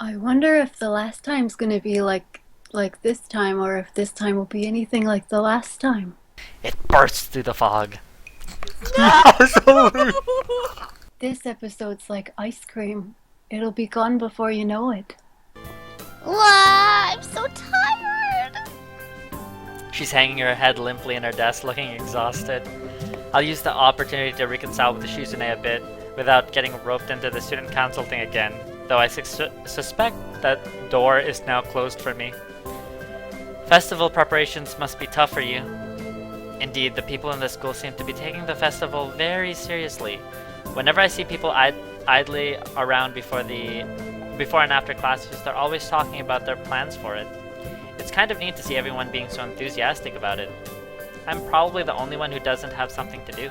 I wonder if the last time's gonna be like this time, or if this time will be anything like the last time. It bursts through the fog. No! This episode's like ice cream. It'll be gone before you know it. I'm so tired. She's hanging her head limply in her desk, looking exhausted. I'll use the opportunity to reconcile with the Shizune a bit, without getting roped into the student council thing again, though I suspect that door is now closed for me. Festival preparations must be tough for you. Indeed, the people in the school seem to be taking the festival very seriously. Whenever I see people idly around before and after classes, they're always talking about their plans for it. It's kind of neat to see everyone being so enthusiastic about it. I'm probably the only one who doesn't have something to do.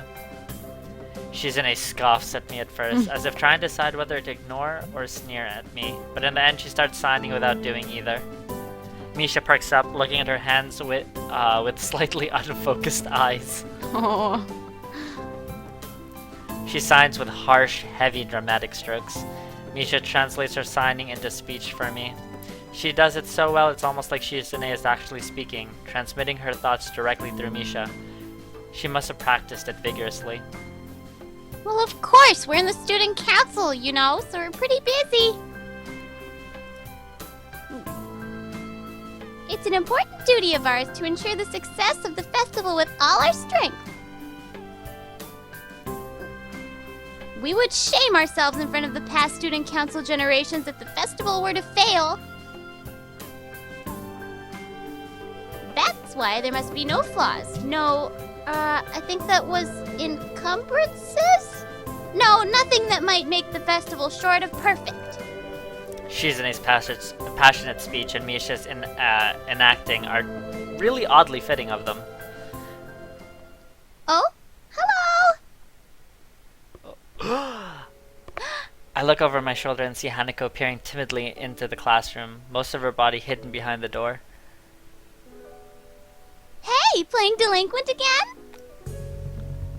Shizune scoffs at me at first, as if trying to decide whether to ignore or sneer at me, but in the end she starts signing without doing either. Misha perks up, looking at her hands with slightly unfocused eyes. Oh. She signs with harsh, heavy, dramatic strokes. Misha translates her signing into speech for me. She does it so well it's almost like Shizune is actually speaking, transmitting her thoughts directly through Misha. She must have practiced it vigorously. Well, of course, we're in the student council, so we're pretty busy. It's an important duty of ours to ensure the success of the festival with all our strength. We would shame ourselves in front of the past student council generations if the festival were to fail. That's why there must be no flaws. I think that was encumbrances? No, nothing that might make the festival short of perfect. Shizune's passionate speech and Misha's enacting are really oddly fitting of them. Oh? Hello? I look over my shoulder and see Hanako peering timidly into the classroom, most of her body hidden behind the door. Hey, playing delinquent again?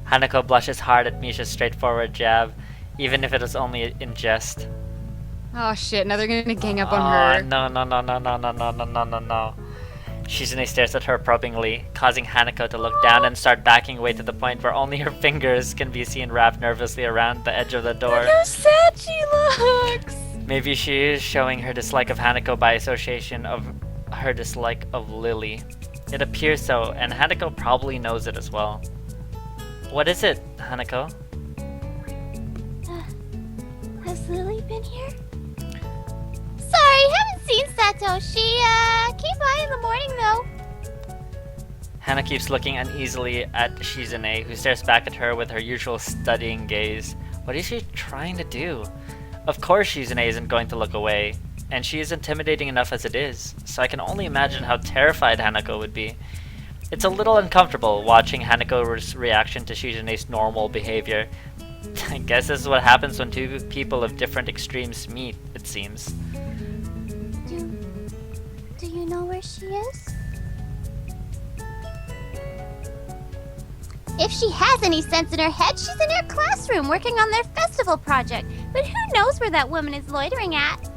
Hanako blushes hard at Misha's straightforward jab, even if it is only in jest. Oh shit, now they're gonna gang up on her. No. Shizune stares at her probingly, causing Hanako to look down and start backing away to the point where only her fingers can be seen wrapped nervously around the edge of the door. Look how sad she looks! Maybe she is showing her dislike of Hanako by association of her dislike of Lily. It appears so, and Hanako probably knows it as well. What is it, Hanako? Has Lily been here? Sorry, haven't seen Sato. She came by in the morning though. Hana keeps looking uneasily at Shizune, who stares back at her with her usual studying gaze. What is she trying to do? Of course Shizune isn't going to look away, and she is intimidating enough as it is, so I can only imagine how terrified Hanako would be. It's a little uncomfortable watching Hanako's reaction to Shizune's normal behavior. I guess this is what happens when two people of different extremes meet, it seems. Do you know where she is? If she has any sense in her head, she's in her classroom working on their festival project. But who knows where that woman is loitering at?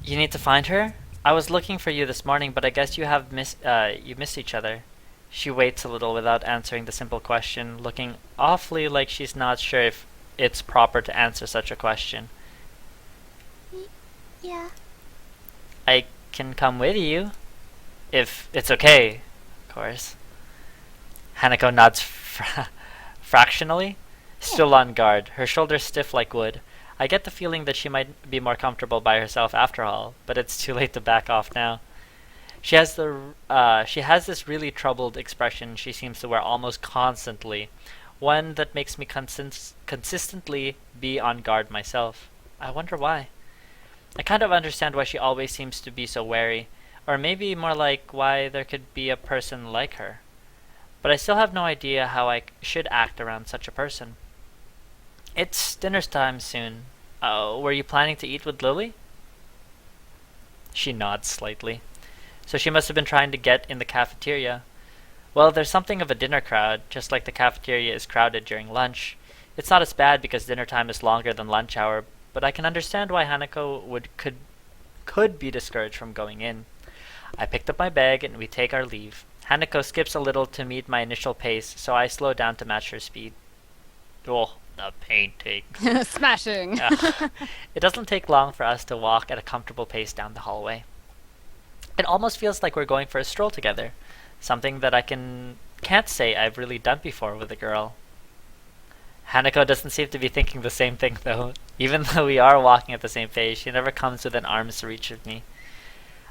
You need to find her? I was looking for you this morning, but I guess you missed each other. She waits a little without answering the simple question, looking awfully like she's not sure if it's proper to answer such a question. Yeah. I can come with you. If it's okay, of course. Hanako nods fractionally, still on guard, her shoulders stiff like wood. I get the feeling that she might be more comfortable by herself after all, but it's too late to back off now. She has this really troubled expression she seems to wear almost constantly, one that makes me consistently be on guard myself. I wonder why. I kind of understand why she always seems to be so wary, or maybe more like why there could be a person like her. But I still have no idea how I should act around such a person. It's dinner time soon. Were you planning to eat with Lily? She nods slightly. So she must have been trying to get in the cafeteria. Well, there's something of a dinner crowd, just like the cafeteria is crowded during lunch. It's not as bad because dinner time is longer than lunch hour, but I can understand why Hanako could be discouraged from going in. I picked up my bag and we take our leave. Hanako skips a little to meet my initial pace, so I slow down to match her speed. Oh, the painting. Smashing. It doesn't take long for us to walk at a comfortable pace down the hallway. It almost feels like we're going for a stroll together, something that I can't say I've really done before with a girl. Hanako doesn't seem to be thinking the same thing though. Even though we are walking at the same pace, she never comes within arm's reach of me.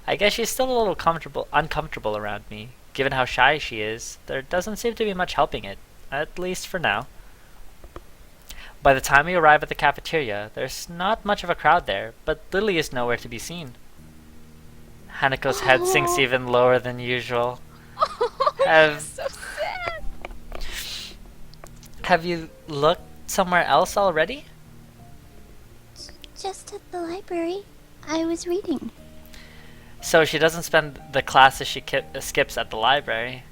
I guess she's still a little uncomfortable around me. Given how shy she is, there doesn't seem to be much helping it, at least for now. By the time we arrive at the cafeteria, there's not much of a crowd there, but Lily is nowhere to be seen. Hanako's head sinks even lower than usual. So sad. Have you looked somewhere else already? Just at the library. I was reading. So she doesn't spend the classes she skips at the library.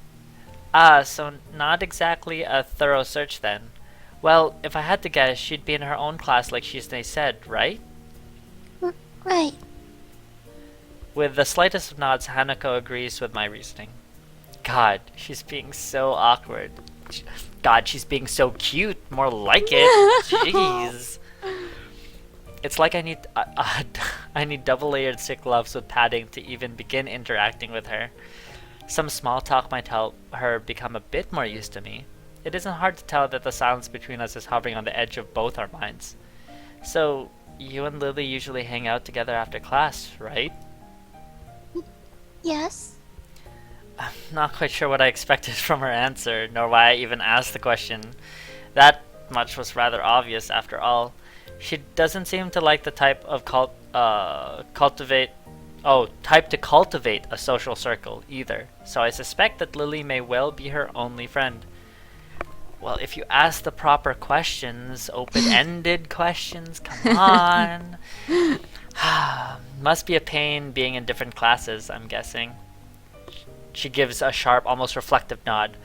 Ah, so not exactly a thorough search then. Well, if I had to guess, she'd be in her own class like they said, right? Right. With the slightest of nods, Hanako agrees with my reasoning. God, she's being so awkward. God, she's being so cute. More like it. Jeez. It's like I need double-layered thick gloves with padding to even begin interacting with her. Some small talk might help her become a bit more used to me. It isn't hard to tell that the silence between us is hovering on the edge of both our minds. So, you and Lily usually hang out together after class, right? Yes. I'm not quite sure what I expected from her answer, nor why I even asked the question. That much was rather obvious after all. She doesn't seem to like the type to cultivate a social circle either, so I suspect that Lily may well be her only friend. Well, if you ask the proper questions, open-ended questions, come on. Must be a pain being in different classes, I'm guessing. She gives a sharp, almost reflective nod.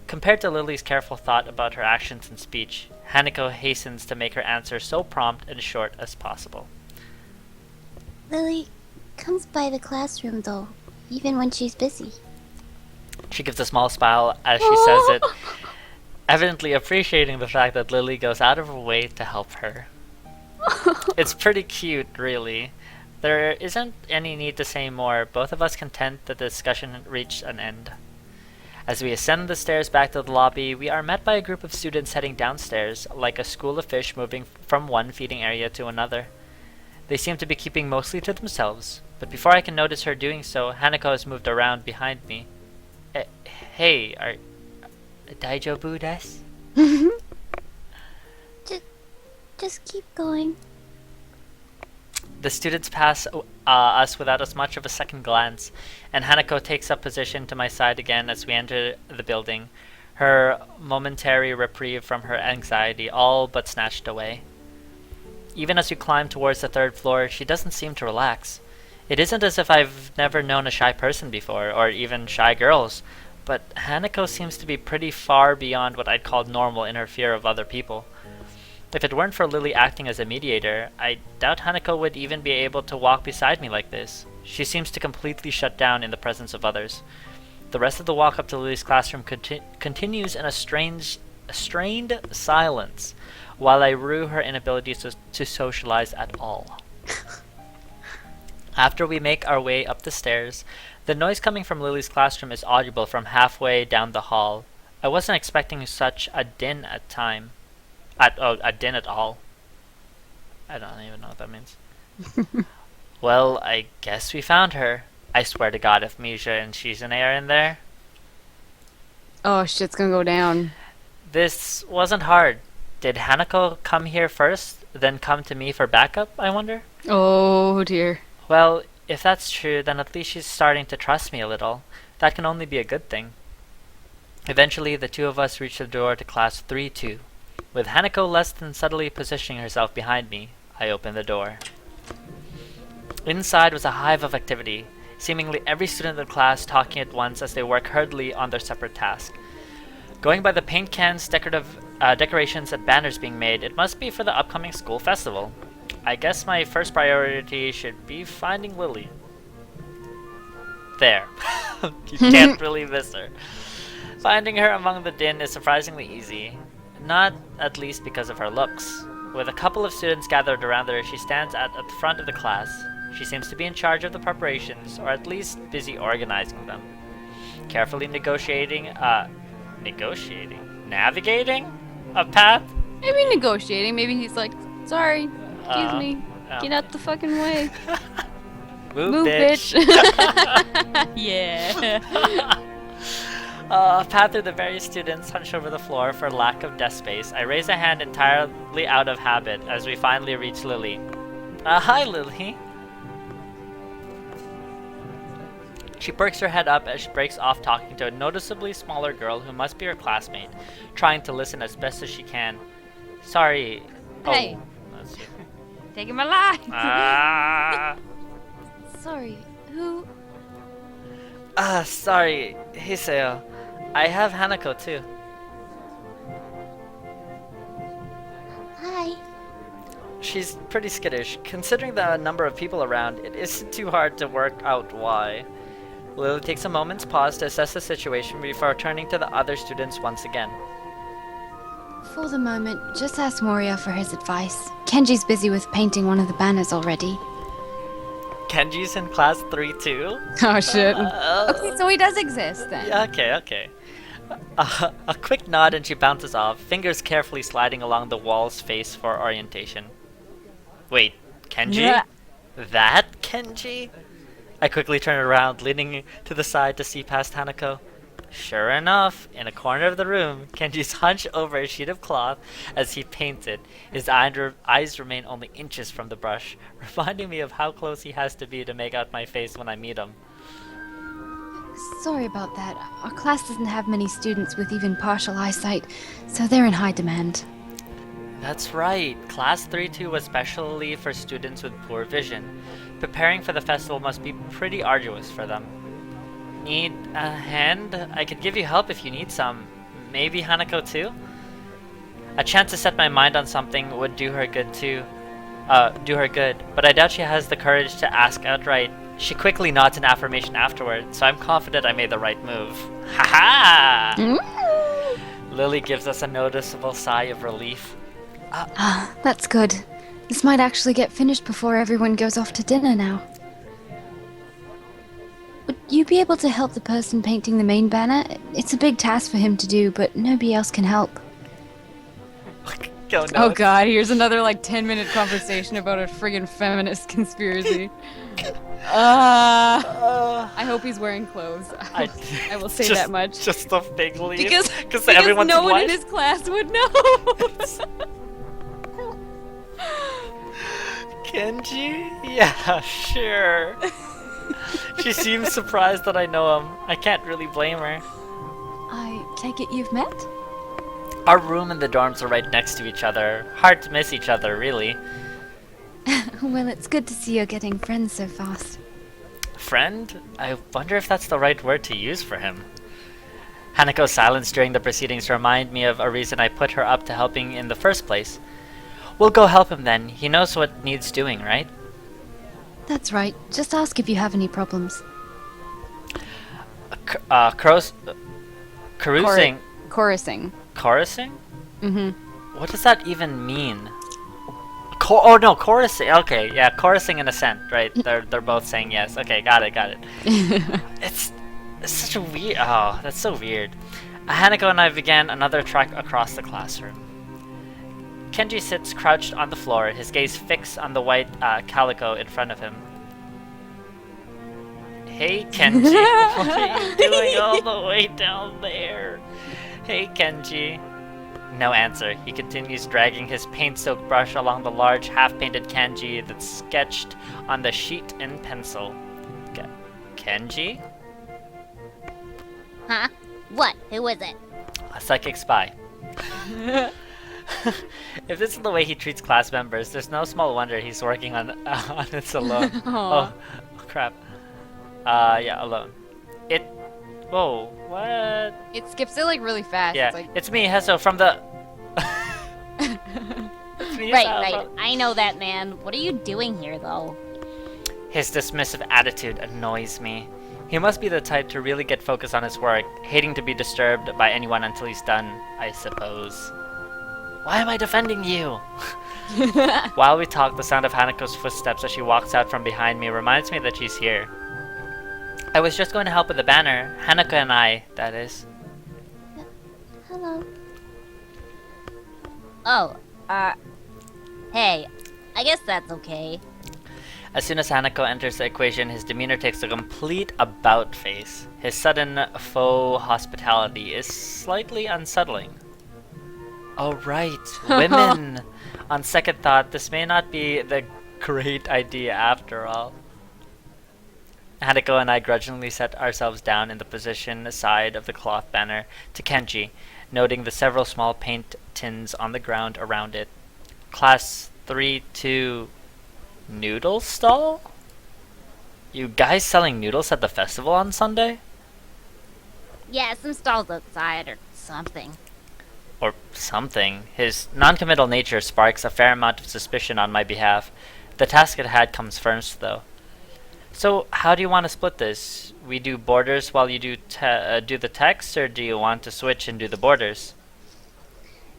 Compared to Lily's careful thought about her actions and speech, Hanako hastens to make her answer so prompt and short as possible. Lily comes by the classroom though, even when she's busy. She gives a small smile as she says it, evidently appreciating the fact that Lily goes out of her way to help her. It's pretty cute, really. There isn't any need to say more, both of us content that the discussion reached an end. As we ascend the stairs back to the lobby, we are met by a group of students heading downstairs, like a school of fish moving from one feeding area to another. They seem to be keeping mostly to themselves, but before I can notice her doing so, Hanako has moved around behind me. Hey, are Daijobu desu? Just keep going. The students pass us without as much of a second glance, and Hanako takes up position to my side again as we enter the building, her momentary reprieve from her anxiety all but snatched away. Even as we climb towards the third floor, she doesn't seem to relax. It isn't as if I've never known a shy person before, or even shy girls, but Hanako seems to be pretty far beyond what I'd call normal in her fear of other people. If it weren't for Lily acting as a mediator, I doubt Hanako would even be able to walk beside me like this. She seems to completely shut down in the presence of others. The rest of the walk up to Lily's classroom continues in a strained silence, while I rue her inability to socialize at all. After we make our way up the stairs, the noise coming from Lily's classroom is audible from halfway down the hall. I wasn't expecting such a din at all. I don't even know what that means. Well, I guess we found her. I swear to God, if Misha and Shizune are in there. Oh, shit's gonna go down. This wasn't hard. Did Hanako come here first, then come to me for backup, I wonder? Oh, dear. Well, if that's true, then at least she's starting to trust me a little. That can only be a good thing. Eventually, the two of us reach the door to class 3-2. With Hanako less than subtly positioning herself behind me, I open the door. Inside was a hive of activity, seemingly every student in the class talking at once as they work hurriedly on their separate tasks. Going by the paint cans, decorations, and banners being made, it must be for the upcoming school festival. I guess my first priority should be finding Lily. There. You can't really miss her. Finding her among the din is surprisingly easy. Not at least because of her looks. With a couple of students gathered around her, she stands at the front of the class. She seems to be in charge of the preparations, or at least busy organizing them. Carefully navigating a path? Maybe negotiating. Maybe he's like, sorry, excuse me. Get out the fucking way. Move, bitch. Yeah. A path through the various students hunched over the floor for lack of desk space. I raise a hand entirely out of habit as we finally reach Lily. Hi, Lily. She perks her head up as she breaks off talking to a noticeably smaller girl who must be her classmate, trying to listen as best as she can. Sorry. Hey. Oh, that's you. Taking my life. Ah. Sorry, who? Sorry, Hisao. I have Hanako too. Hi. She's pretty skittish. Considering the number of people around, it isn't too hard to work out why. Lily takes a moment's pause to assess the situation before turning to the other students once again. For the moment, just ask Moria for his advice. Kenji's busy with painting one of the banners already. Kenji's in class 3 too? Oh shit. Okay, so he does exist then. Yeah, okay. A quick nod and she bounces off, fingers carefully sliding along the wall's face for orientation. Wait, Kenji? Yeah. That Kenji? I quickly turn around, leaning to the side to see past Hanako. Sure enough, in a corner of the room, Kenji's hunched over a sheet of cloth as he paints it. His eyes remain only inches from the brush, reminding me of how close he has to be to make out my face when I meet him. Sorry about that. Our class doesn't have many students with even partial eyesight, so they're in high demand. That's right, Class 3-2 was specially for students with poor vision. Preparing for the festival must be pretty arduous for them. Need a hand? I could give you help if you need some. Maybe Hanako too? A chance to set my mind on something would do her good too. But I doubt she has the courage to ask outright. She quickly nods in affirmation afterward, so I'm confident I made the right move. Haha! Lily gives us a noticeable sigh of relief. That's good. This might actually get finished before everyone goes off to dinner now. Would you be able to help the person painting the main banner? It's a big task for him to do, but nobody else can help. Oh god, here's another like 10-minute conversation about a friggin' feminist conspiracy. I hope he's wearing clothes. I will say that much. Just a fig leaf. Because everyone's no one white. in his class would know. Kenji? Yeah, sure. She seems surprised that I know him. I can't really blame her. I take it you've met? Our room and the dorms are right next to each other. Hard to miss each other, really. Well, it's good to see you're getting friends so fast. Friend? I wonder if that's the right word to use for him. Hanako's silence during the proceedings remind me of a reason I put her up to helping in the first place. We'll go help him then. He knows what needs doing, right? That's right. Just ask if you have any problems. Carousing. Chorusing. Chorusing? Mm-hmm. What does that even mean? Oh no, chorusing. Okay, yeah, chorusing in assent, right? They're both saying yes. Okay, got it. It's such a weird. Oh, that's so weird. Hanako and I began another trek across the classroom. Kenji sits crouched on the floor, his gaze fixed on the white calico in front of him. Hey Kenji, what are you doing all the way down there? Hey Kenji. No answer. He continues dragging his paint-soaked brush along the large half-painted kanji that's sketched on the sheet in pencil. Kenji? Huh? What? Who was it? A psychic spy. If this is the way he treats class members, there's no small wonder he's working on it alone. Oh, crap. Yeah, alone. Whoa, what? It skips it like really fast. Yeah, It's like, it's me, Heso, from the... It's me, Right, Hisao. right. I know that, man. What are you doing here, though? His dismissive attitude annoys me. He must be the type to really get focused on his work, hating to be disturbed by anyone until he's done, I suppose. Why am I defending you? While we talk, the sound of Hanako's footsteps as she walks out from behind me reminds me that she's here. I was just going to help with the banner. Hanako and I, that is. Hello. Oh, hey. I guess that's okay. As soon as Hanako enters the equation, his demeanor takes a complete about face. His sudden faux hospitality is slightly unsettling. Oh right, women! On second thought, this may not be the great idea after all. Hanako and I grudgingly set ourselves down in the position side of the cloth banner to Kenji, noting the several small paint tins on the ground around it. Class 3-2 noodle stall? You guys selling noodles at the festival on Sunday? Yeah, some stalls outside or something. Or something. His non-committal nature sparks a fair amount of suspicion on my behalf. The task at hand comes first, though. So, how do you want to split this? We do borders while you do the text, or do you want to switch and do the borders?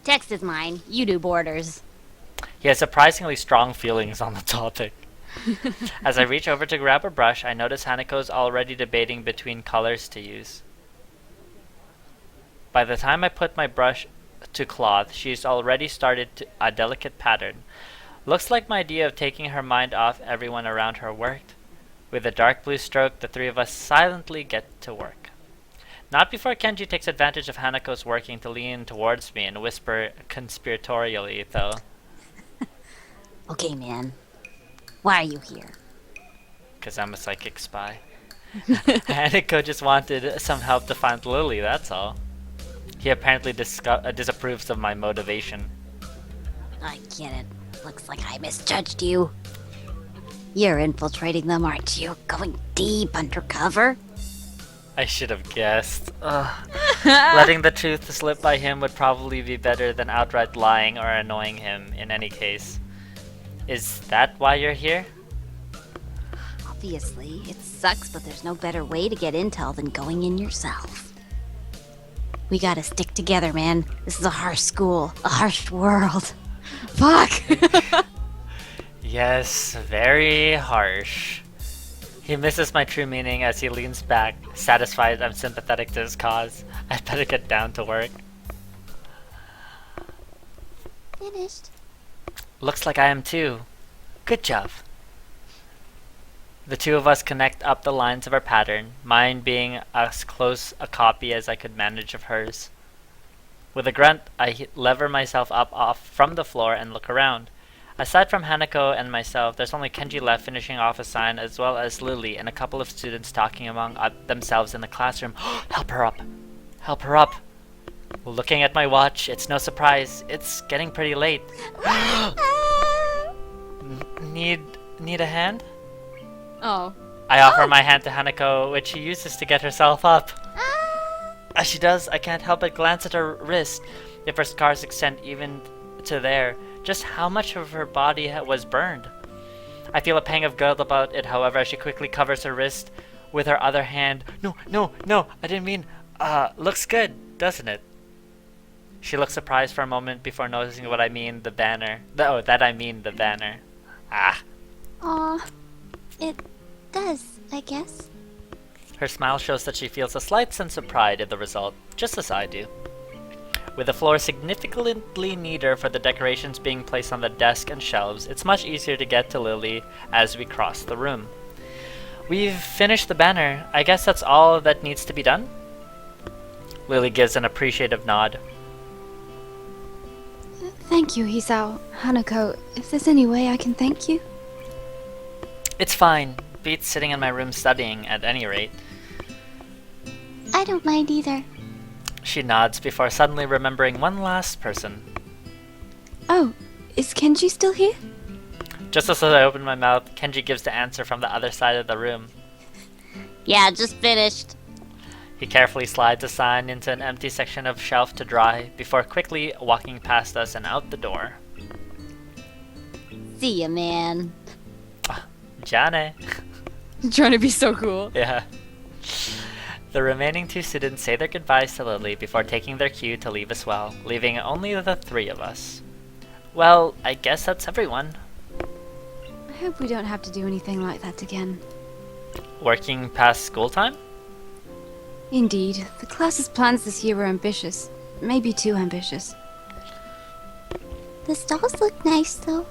Text is mine. You do borders. He has surprisingly strong feelings on the topic. As I reach over to grab a brush, I notice Hanako's already debating between colors to use. By the time I put my brush to cloth, she's already started a delicate pattern. Looks like my idea of taking her mind off everyone around her worked. With a dark blue stroke, the three of us silently get to work. Not before Kenji takes advantage of Hanako's working to lean towards me and whisper conspiratorially, though. Okay, man. Why are you here? 'Cause I'm a psychic spy. Hanako just wanted some help to find Lily, that's all. He apparently disapproves of my motivation. I get it. Looks like I misjudged you. You're infiltrating them, aren't you? Going deep undercover? I should have guessed. Ugh. Letting the truth slip by him would probably be better than outright lying or annoying him in any case. Is that why you're here? Obviously, it sucks, but there's no better way to get intel than going in yourself. We gotta stick together, man. This is a harsh school, a harsh world. Fuck! Yes, very harsh. He misses my true meaning as he leans back, satisfied I'm sympathetic to his cause. I'd better get down to work. Finished. Looks like I am too. Good job. The two of us connect up the lines of our pattern, mine being as close a copy as I could manage of hers. With a grunt, I lever myself up off from the floor and look around. Aside from Hanako and myself, there's only Kenji left finishing off a sign, as well as Lily and a couple of students talking among themselves in the classroom. Help her up! Help her up! Looking at my watch, it's no surprise. It's getting pretty late. Need a hand? Oh. I offer my hand to Hanako, which she uses to get herself up. As she does, I can't help but glance at her wrist. If her scars extend even to there, just how much of her body was burned. I feel a pang of guilt about it, however, as she quickly covers her wrist with her other hand. No, I didn't mean, looks good, doesn't it? She looks surprised for a moment before noticing what I mean, the banner. That I mean the banner. Aw, it does, I guess. Her smile shows that she feels a slight sense of pride in the result, just as I do. With the floor significantly neater for the decorations being placed on the desk and shelves, it's much easier to get to Lily as we cross the room. We've finished the banner. I guess that's all that needs to be done? Lily gives an appreciative nod. Thank you, Hisao. Hanako, if there's any way I can thank you? It's fine. Beats sitting in my room studying, at any rate. I don't mind either. She nods before suddenly remembering one last person. Oh, is Kenji still here? Just as I open my mouth, Kenji gives the answer from the other side of the room. Yeah, just finished. He carefully slides a sign into an empty section of shelf to dry, before quickly walking past us and out the door. See ya, man. Jane. Trying to be so cool. Yeah. The remaining two students say their goodbyes to Lily before taking their cue to leave as well, leaving only the three of us. Well, I guess that's everyone. I hope we don't have to do anything like that again. Working past school time? Indeed, the class's plans this year were ambitious. Maybe too ambitious. The stalls look nice, though.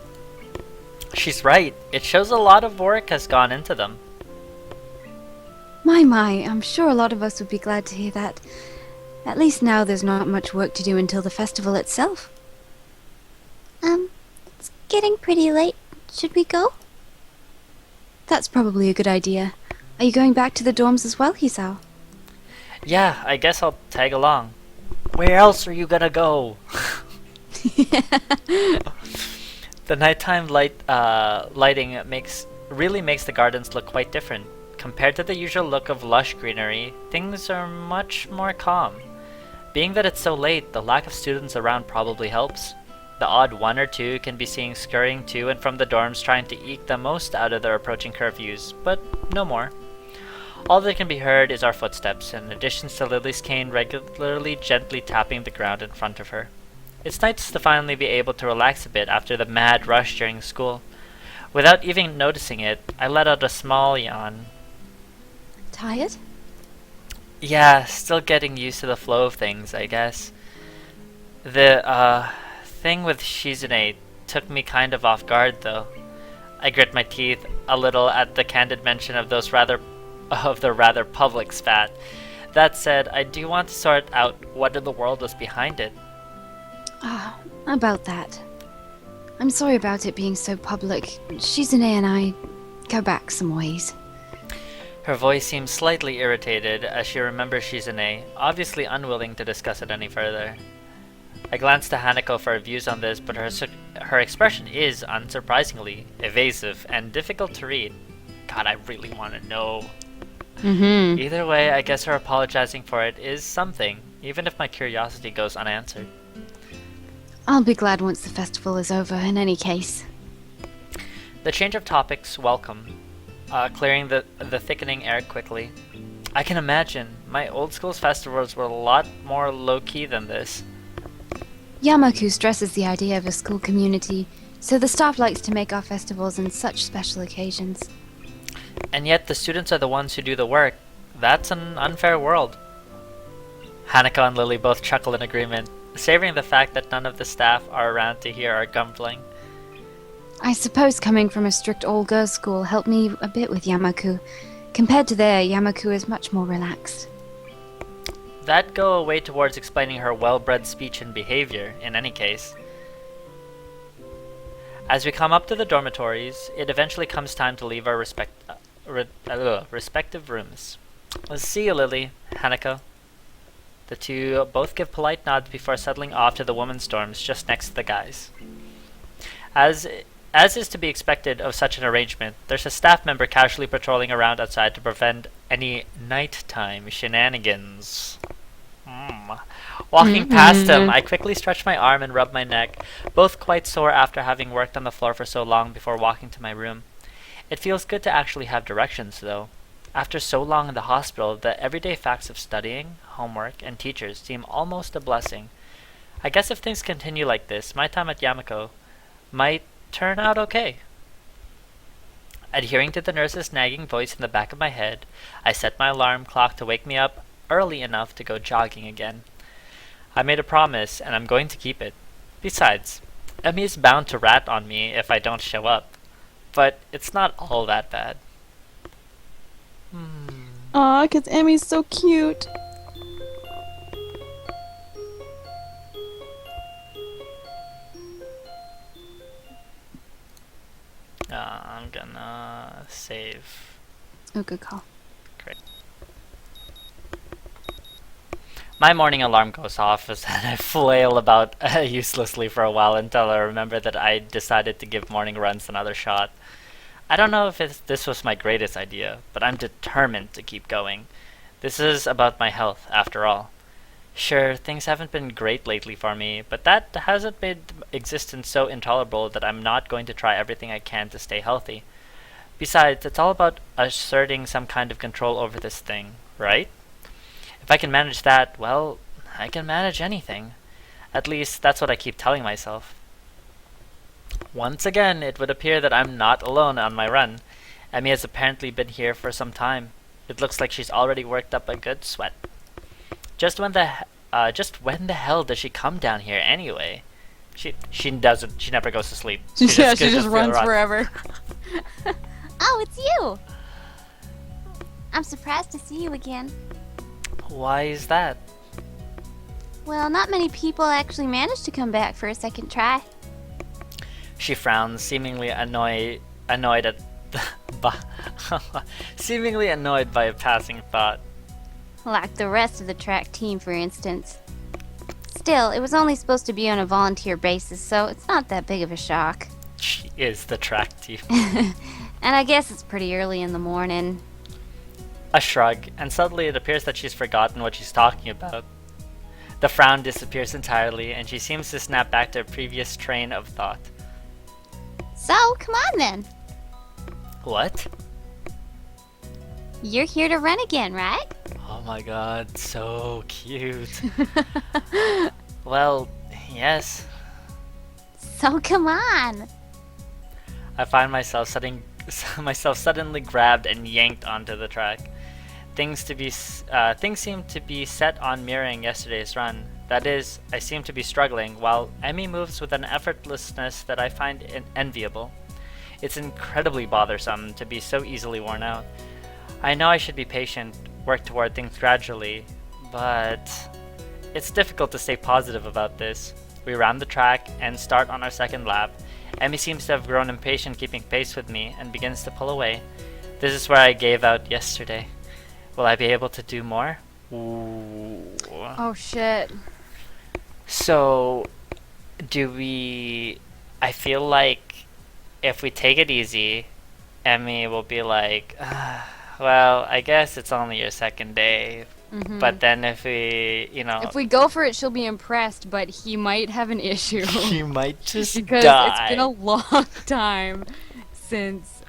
She's right. It shows a lot of work has gone into them. My, I'm sure a lot of us would be glad to hear that. At least now there's not much work to do until the festival itself. It's getting pretty late. Should we go? That's probably a good idea. Are you going back to the dorms as well, Hisao? Yeah, I guess I'll tag along. Where else are you gonna go? The nighttime lighting really makes the gardens look quite different. Compared to the usual look of lush greenery, things are much more calm. Being that it's so late, the lack of students around probably helps. The odd one or two can be seen scurrying to and from the dorms trying to eke the most out of their approaching curfews, but no more. All that can be heard is our footsteps, in addition to Lily's cane regularly gently tapping the ground in front of her. It's nice to finally be able to relax a bit after the mad rush during school. Without even noticing it, I let out a small yawn. Tired? Yeah, still getting used to the flow of things, I guess. The, thing with Shizune took me kind of off guard, though. I grit my teeth a little at the candid mention of the rather public spat. That said, I do want to sort out what in the world was behind it. About that. I'm sorry about it being so public. Shizune and I go back some ways. Her voice seems slightly irritated as she remembers Shizune, obviously unwilling to discuss it any further. I glanced to Hanako for her views on this, but her expression is, unsurprisingly, evasive and difficult to read. God, I really want to know. Either way, I guess her apologizing for it is something, even if my curiosity goes unanswered. I'll be glad once the festival is over, in any case. The change of topics welcome, clearing the thickening air quickly. I can imagine. My old school's festivals were a lot more low-key than this. Yamaku stresses the idea of a school community, so the staff likes to make our festivals on such special occasions. And yet the students are the ones who do the work. That's an unfair world. Hanako and Lily both chuckle in agreement, savoring the fact that none of the staff are around to hear our grumbling. I suppose coming from a strict all-girls school helped me a bit with Yamaku. Compared to there, Yamaku is much more relaxed. That'd go a way towards explaining her well-bred speech and behavior, in any case. As we come up to the dormitories, it eventually comes time to leave our respective rooms. Let's see you, Lily, Hanako. The two both give polite nods before settling off to the women's dorms just next to the guys. As is to be expected of such an arrangement, there's a staff member casually patrolling around outside to prevent any nighttime shenanigans. Walking past him, I quickly stretch my arm and rub my neck, both quite sore after having worked on the floor for so long before walking to my room. It feels good to actually have directions, though. After so long in the hospital, the everyday facts of studying, homework, and teachers seem almost a blessing. I guess if things continue like this, my time at Yamako might turn out okay. Adhering to the nurse's nagging voice in the back of my head, I set my alarm clock to wake me up early enough to go jogging again. I made a promise, and I'm going to keep it. Besides, Emmy is bound to rat on me if I don't show up. But it's not all that bad. Aw, 'cause Emmy's so cute. I'm gonna save. Oh, good call. Great. My morning alarm goes off as I flail about uselessly for a while until I remember that I decided to give morning runs another shot. I don't know if this was my greatest idea, but I'm determined to keep going. This is about my health, after all. Sure, things haven't been great lately for me, but that hasn't made existence so intolerable that I'm not going to try everything I can to stay healthy. Besides, it's all about asserting some kind of control over this thing, right? If I can manage that, well, I can manage anything. At least, that's what I keep telling myself. Once again, it would appear that I'm not alone on my run. Emmy has apparently been here for some time. It looks like she's already worked up a good sweat. Just when the hell does she come down here anyway? She doesn't. She never goes to sleep. She just runs forever. Oh, it's you! I'm surprised to see you again. Why is that? Well, not many people actually manage to come back for a second try. She frowns, seemingly annoyed at seemingly annoyed by a passing thought. Like the rest of the track team, for instance. Still, it was only supposed to be on a volunteer basis, so it's not that big of a shock. She is the track team. And I guess it's pretty early in the morning. A shrug, and suddenly it appears that she's forgotten what she's talking about. The frown disappears entirely, and she seems to snap back to a previous train of thought. So, come on then. What? You're here to run again, right? Oh my god, so cute. Well, yes. So come on. I find myself suddenly grabbed and yanked onto the track. Things seem to be set on mirroring yesterday's run. That is, I seem to be struggling, while Emmy moves with an effortlessness that I find enviable. It's incredibly bothersome to be so easily worn out. I know I should be patient, work toward things gradually, but it's difficult to stay positive about this. We round the track and start on our second lap. Emmy seems to have grown impatient keeping pace with me and begins to pull away. This is where I gave out yesterday. Will I be able to do more? Ooh. Oh shit. So, I feel like if we take it easy, Emmy will be like, well, I guess it's only your second day. Mm-hmm. But then if we, If we go for it, she'll be impressed, but he might have an issue. he might just because die. it's been a long time since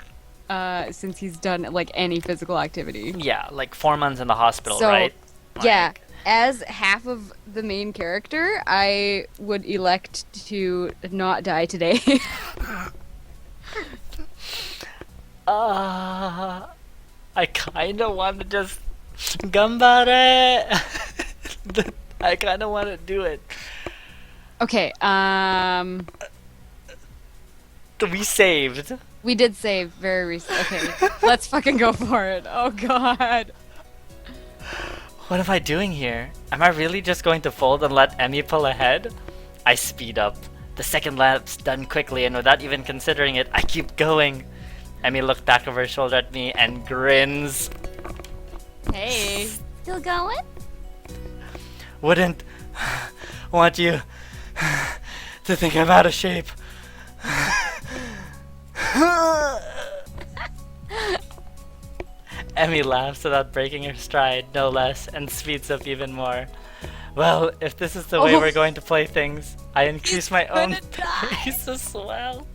he's done like any physical activity. Yeah, like 4 months in the hospital, So, right? Yeah, as half of the main character, I would elect to not die today. I kinda wanna just gambare. I kinda wanna do it. Okay, We saved. we did save very recently. Okay, let's fucking go for it. Oh god. What am I doing here? Am I really just going to fold and let Emmy pull ahead? I speed up. The second lap's done quickly, and without even considering it, I keep going. Emmy looks back over her shoulder at me and grins. Hey. Still going? Wouldn't want you to think I'm out of shape. Emmy laughs without breaking her stride, no less, and speeds up even more. Well, if this is the way we're going to play things, I increase my own pace as well.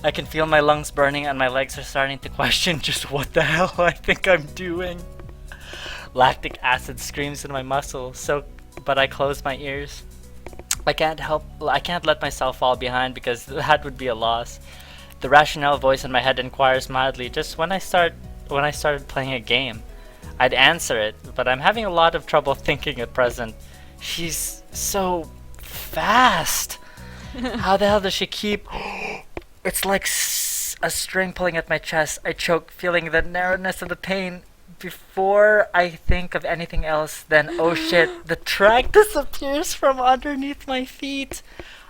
I can feel my lungs burning and my legs are starting to question just what the hell I think I'm doing. Lactic acid screams in my muscles, but I close my ears. I can't let myself fall behind because that would be a loss. The rationale voice in my head inquires mildly just when I started playing a game. I'd answer it, but I'm having a lot of trouble thinking at present. She's so fast. How the hell does she keep... It's like a string pulling at my chest. I choke, feeling the narrowness of the pain. Before I think of anything else, then oh shit, the track disappears from underneath my feet.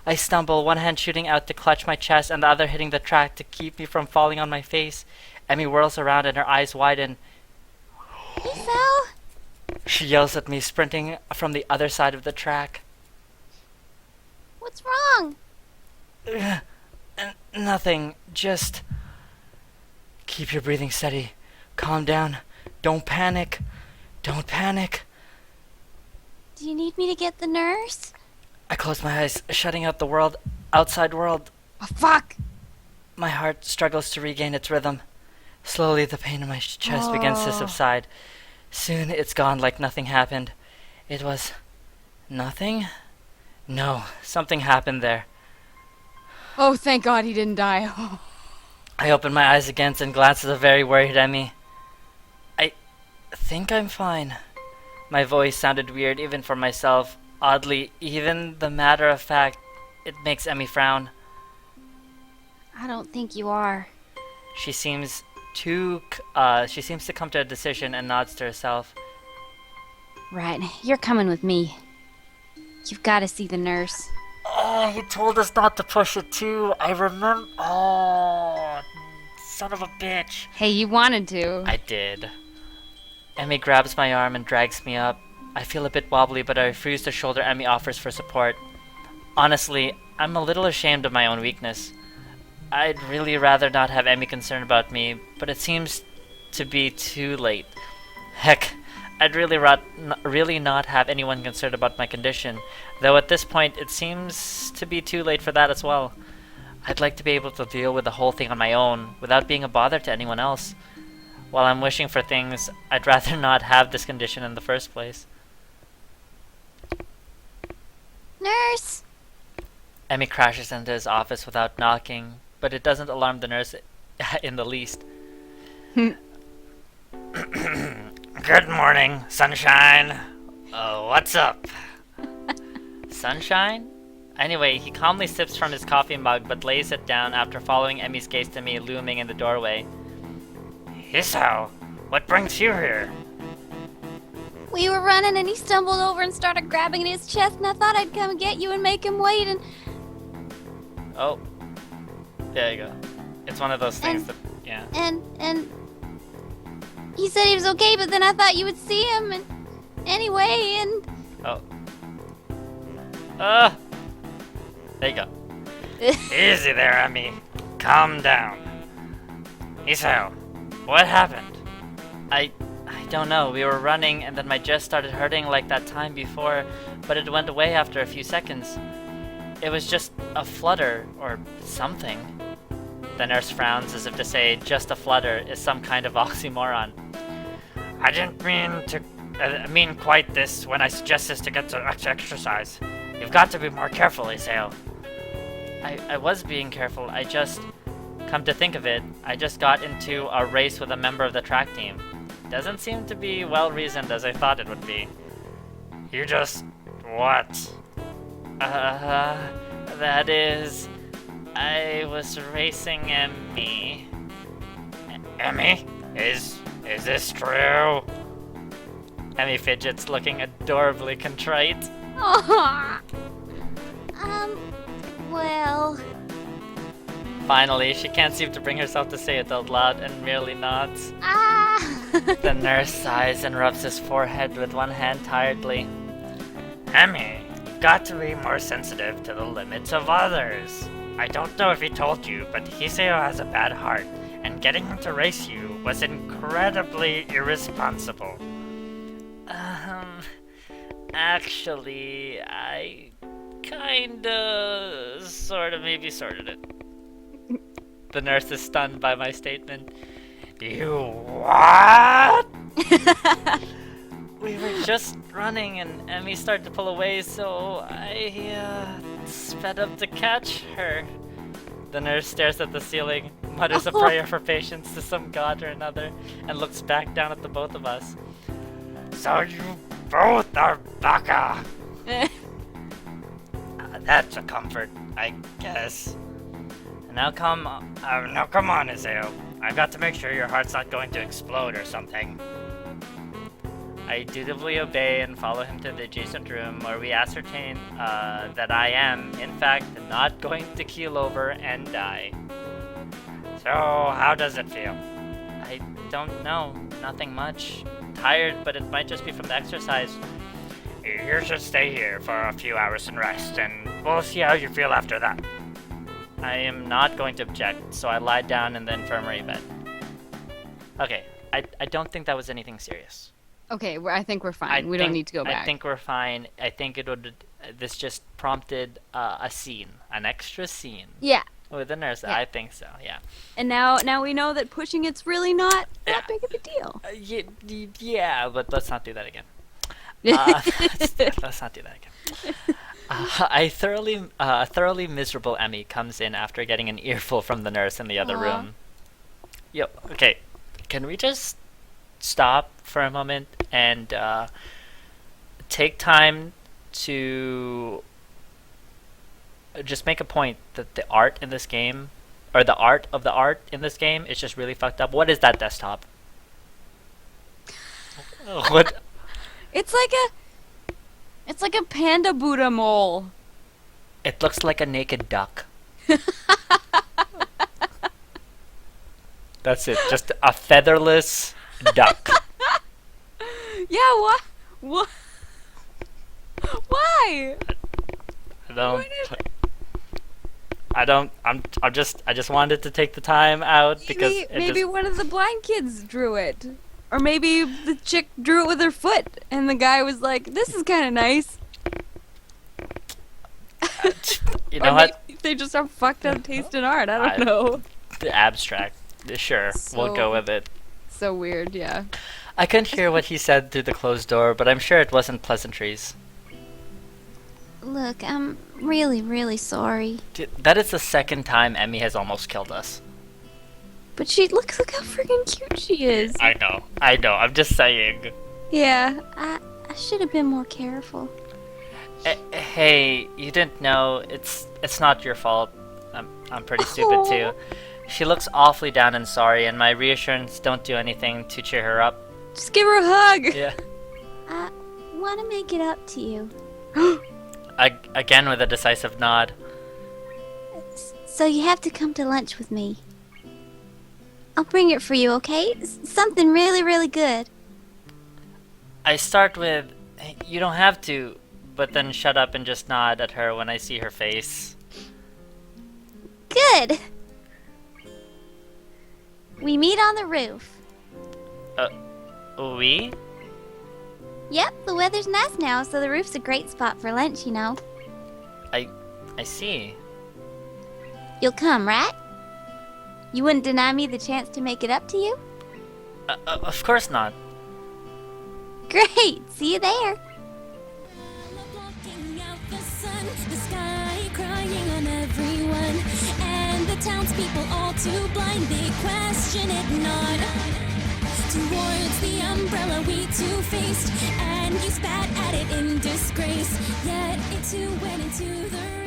I stumble, one hand shooting out to clutch my chest and the other hitting the track to keep me from falling on my face. Emmy whirls around and her eyes widen. Hisao? She yells at me, sprinting from the other side of the track. What's wrong? Nothing, just keep your breathing steady. Calm down. Don't panic. Don't panic. Do you need me to get the nurse? I close my eyes, shutting out the world, outside world. Oh, fuck! My heart struggles to regain its rhythm. Slowly, the pain in my chest begins to subside. Soon, it's gone like nothing happened. It was... nothing? No, something happened there. Oh, thank God he didn't die. I open my eyes again and glance at the very worried Emmy. I think I'm fine. My voice sounded weird even for myself. Oddly, even the matter of fact, it makes Emmy frown. I don't think you are. She seems to come to a decision and nods to herself. Right, you're coming with me. You've got to see the nurse. Oh, he told us not to push it too. I remember. Oh, son of a bitch. Hey, you wanted to. I did. Emmy grabs my arm and drags me up. I feel a bit wobbly, but I refuse the shoulder Emmy offers for support. Honestly, I'm a little ashamed of my own weakness. I'd really rather not have Emmy concerned about me, but it seems to be too late. Heck, I'd really not have anyone concerned about my condition, though at this point it seems to be too late for that as well. I'd like to be able to deal with the whole thing on my own, without being a bother to anyone else. While I'm wishing for things, I'd rather not have this condition in the first place. Nurse! Emmy crashes into his office without knocking, but it doesn't alarm the nurse in the least. Good morning, sunshine. What's up? Sunshine? Anyway, he calmly sips from his coffee mug but lays it down after following Emmy's gaze to me looming in the doorway. Hisao, what brings you here? We were running and he stumbled over and started grabbing at his chest, and I thought I'd come and get you and make him wait, and... Oh. There you go. It's one of those things that, yeah. And he said he was okay, but then I thought you would see him, and anyway, and... Oh. There you go. Easy there, Emmy. Calm down. Hisao, what happened? I don't know. We were running, and then my chest started hurting like that time before, but it went away after a few seconds. It was just a flutter, or something. The nurse frowns as if to say just a flutter is some kind of oxymoron. I didn't mean quite this when I suggested to get some exercise. You've got to be more careful, Hisao. I was being careful. I just... Come to think of it, I just got into a race with a member of the track team. Doesn't seem to be well-reasoned as I thought it would be. You just... what? That is... I was racing Emmy. Emmy? Is this true? Emmy fidgets, looking adorably contrite. Aw. Well... Finally, she can't seem to bring herself to say it out loud and merely nods. The nurse sighs and rubs his forehead with one hand tiredly. Emmy, you've got to be more sensitive to the limits of others. I don't know if he told you, but Hisao has a bad heart, and getting him to race you was incredibly irresponsible. Actually, I kinda, maybe sorted it. The nurse is stunned by my statement. You what? We were just running and Emmy started to pull away, so I sped up to catch her. The nurse stares at the ceiling, mutters a prayer for patience to some god or another, and looks back down at the both of us. So you both are baka. That's a comfort, I guess. Now come on, Hisao. I've got to make sure your heart's not going to explode or something. I dutifully obey and follow him to the adjacent room where we ascertain that I am, in fact, not going to keel over and die. So, how does it feel? I don't know. Nothing much. Tired, but it might just be from the exercise. You should stay here for a few hours and rest, and we'll see how you feel after that. I am not going to object, so I lie down in the infirmary bed. Okay, I don't think that was anything serious. Okay, I think we're fine. We don't need to go back. I think we're fine. I think it would. This just prompted a scene, an extra scene Yeah. with the nurse. Yeah. I think so. Yeah. And now we know that pushing it's really not Yeah. that big of a deal. Yeah, but let's not do that again. Let's not do that again. A thoroughly miserable Emmy comes in after getting an earful from the nurse in the other Aw. room. Yo, okay, can we just stop for a moment and take time to just make a point that the art in this game, or the art of the art in this game, is just really fucked up. What is that desktop? What? It's like a panda Buddha mole. It looks like a naked duck. That's it. Just a featherless duck. Yeah, what? What? Why? I just wanted to take the time out because Maybe one of the blind kids drew it. Or maybe the chick drew it with her foot and the guy was like, "This is kind of nice." you Or know what? maybe they just have fucked up taste in art. I I- don't know. The abstract. Sure, we'll go with it. So weird, yeah. I couldn't hear what he said through the closed door, but I'm sure it wasn't pleasantries. Look, I'm really, really sorry. Dude, that is the second time Emmy has almost killed us. But look how freaking cute she is. I know. I'm just saying. Yeah, I should have been more careful. Hey, you didn't know. It's not your fault. I'm pretty stupid too. She looks awfully down and sorry, and my reassurance don't do anything to cheer her up. Just give her a hug. Yeah. I want to make it up to you. Again with a decisive nod. So you have to come to lunch with me. I'll bring it for you, okay? Something really, really good. I start with, "Hey, you don't have to," but then shut up and just nod at her when I see her face. Good. We meet on the roof. We? Yep, the weather's nice now, so the roof's a great spot for lunch, you know. I see. You'll come, right? You wouldn't deny me the chance to make it up to you? Of course not. Great, see you there. Blocking out the sun, the sky crying on everyone, and the townspeople all too blind, they question it not. Towards the umbrella we two faced, and you spat at it in disgrace, yet it too went into the